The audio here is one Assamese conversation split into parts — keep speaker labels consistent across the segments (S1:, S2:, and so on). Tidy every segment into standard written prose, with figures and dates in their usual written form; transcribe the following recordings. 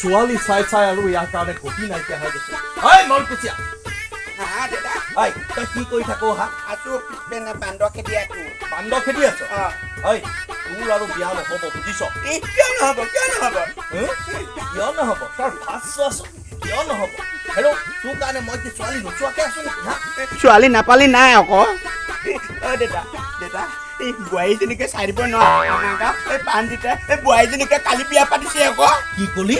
S1: ছোৱালী চাই চাই আৰু ইয়াৰ কাৰণে গতি নাইকিয়া হৈ গৈছে ঐ মলকুচিয়া
S2: দাদা
S1: ঐ তই কি কৰি থাক হা
S2: আছো পিছপিনে বান্দৰ খেদি আছো
S1: বান্দৰ খেদি আছ ঐ তোৰ আৰু বিয়া নহ'ব বুজিছ
S2: কিয় নহ'ব
S1: কিয় নহ'ব তাৰ ভাত চোৱাচোন কিয় নহ'ব হেল্ল' তোৰ কাৰণে মই কি ছোৱালী নোচোৱাকে আছো নেকি হা
S2: ছোৱালী নাপালি নাই আকৌ দেউতা এই বোৱাৰীজনীকে চাই দিব নোৱাৰা এই পাণজিতে এই বোৱাৰীজনীকে কালি বিয়া পাতিছে আকৌ
S1: কি কলি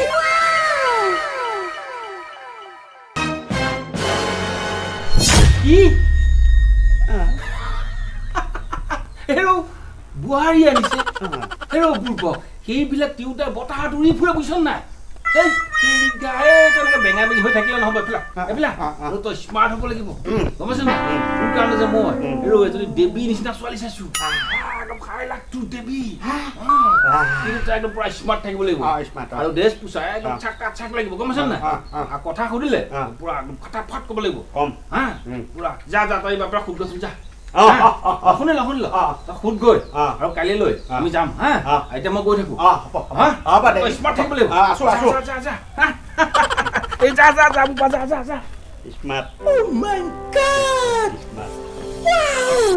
S3: কি হেৰৌ বোৱাৰী আনিছে হেৰৌ বুৰ্ব সেইবিলাক তিউতাই বতাহত উৰি ফুৰে বুজিছ নাই এই তেনেকে বেঙা বেঙি হৈ থাকিলে নহ'ব এইবিলাক আৰু তই স্মাৰ্ট হ'ব লাগিব গম পাইছ নাই তোৰ কাৰণে যে মই হেৰৌ এজনী দেৱী নিচিনা ছোৱালী চাইছো একদম 5 লাখ তোৰ দেৱী কিন্তু তাই একদম পুৰা স্মাৰ্ট থাকিব লাগিব আৰু ড্ৰেছ পোছাক একদম চাক লাগিব গম পাইছ নাই কথা সুধিলে পুৰা একদম ফটাফট ক'ব লাগিব হা পুৰা যা তই বাপৰা খুব গৈছো যা শুনিল তই সুধ গৈ আৰু কালিলৈ আমি যাম হা এতিয়া মই গৈ থাকো স্মাৰ্ট থাকিব লাগিব যা
S2: smart
S1: Oh my God! Wow!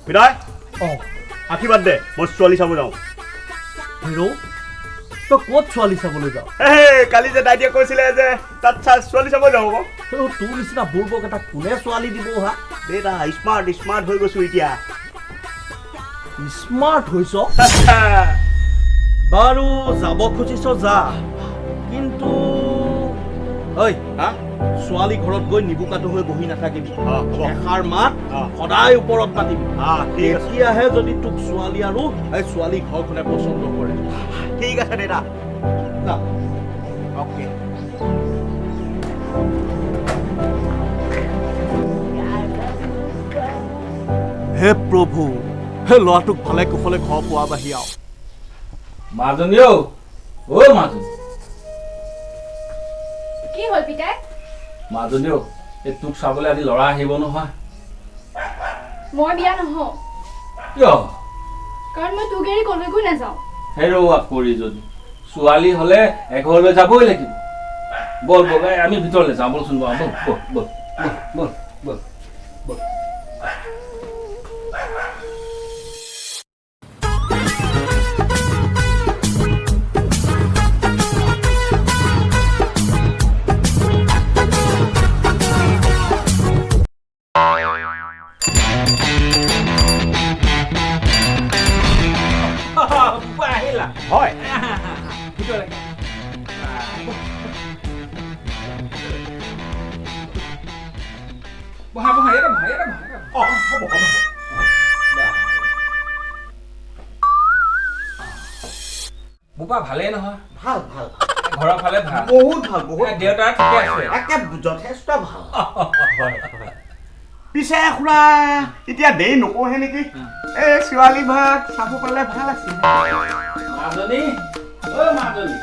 S4: বিদায় আশীৰ্বাদ দে মই ছোৱালী চাব যাওঁ
S1: হেৰৌ তই ক'ত ছোৱালী চাবলৈ যাওঁ
S4: কালি যে দাইটিয়ে কৈছিলে যে তাত ছোৱালী চাব যাওঁ আকৌ
S1: তোৰ নিচিনা বুৰ্বক এটা কোনে ছোৱালী দিব হা
S4: দেউতা স্মাৰ্ট হৈ গৈছো এতিয়া
S1: স্মাৰ্ট হৈছ বাৰু যাব খুজিছ যা কিন্তু ঐ ছোৱালী ঘৰত গৈ নিবুকাটো হৈ বহি নাথাকিবি এষাৰ মাত সদায় ওপৰত পাতিবি তেতিয়াহে যদি তোক ছোৱালী আৰু এই ছোৱালী ঘৰখনে পচন্দ কৰে
S4: ঠিক আছে দেউতা
S2: অ'কে
S1: হে প্ৰভু হে ল'ৰাটোক ভালে কুশলে ঘৰ পোৱা বাহি আও
S3: মাজনী ঐ মাজনী
S5: কি হ'ল পিতাই
S3: মাজনী এই তোক চাবলৈ আজি ল'ৰা আহিব নহয়
S5: মই বিয়া নহওঁ
S3: কিয়
S5: কাৰণ মই তোক এৰি কলৈকো নাযাওঁ
S3: হেৰৌৱা কৰি যদি ছোৱালী হ'লে এঘৰলৈ যাবই লাগিব বল আমি ভিতৰলৈ যাওঁ বলচোন বল
S4: হয়
S3: বোপা ভালেই নহয়
S2: ভাল
S3: ঘৰৰ ফালে ভাল
S2: বহুত
S3: দেউতা ঠিকে আছে
S2: একে যথেষ্ট ভাল
S4: পিছে খুৰা এতিয়া দেৰি নকৰোহে নেকি এই ছোৱালী ভাগ চাব পালে ভাল আছিল
S3: মাজনী মাজনী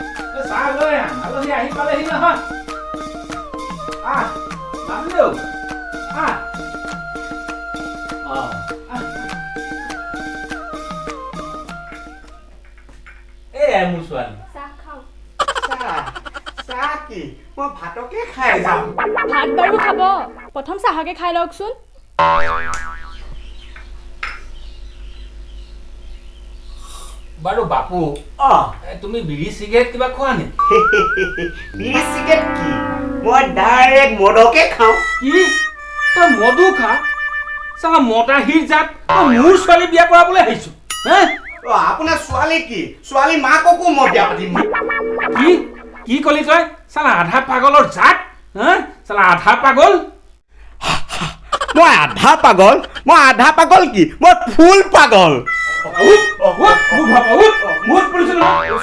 S3: চাহ লৈ আলহী আহি পালেহি নহয় মাজনী মোৰ ছোৱালী
S5: চাহ খাওঁ
S2: চাহ কি মই ভাতকে খাই যাম
S5: ভাত বাৰু খাব প্ৰথম চাহকে খাই লওকচোন
S3: বাৰু বাপু তুমি বিড়ি চিগাৰেট কিবা খোৱা নেকি
S2: বিড়ি চিগাৰেট কি মই ডাইৰেক্ট মদকে খাওঁ
S3: কি তই মদো খা চালা মদাহীৰ জাত মোৰ ছোৱালী বিয়া কৰাবলৈ আহিছো
S2: আপোনাৰ ছোৱালী কি ছোৱালী মাককো মই বিয়া পাতিম
S3: কি কলি তই চালা আধা পাগলৰ জাত চালা আধা পাগল
S4: মই আধা পাগল কি মই ফুল পাগল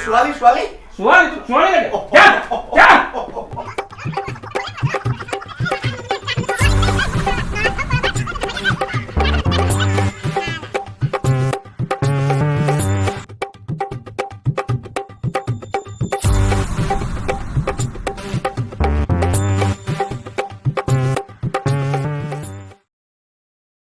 S2: ছোৱালী
S3: ছোৱালী লাগে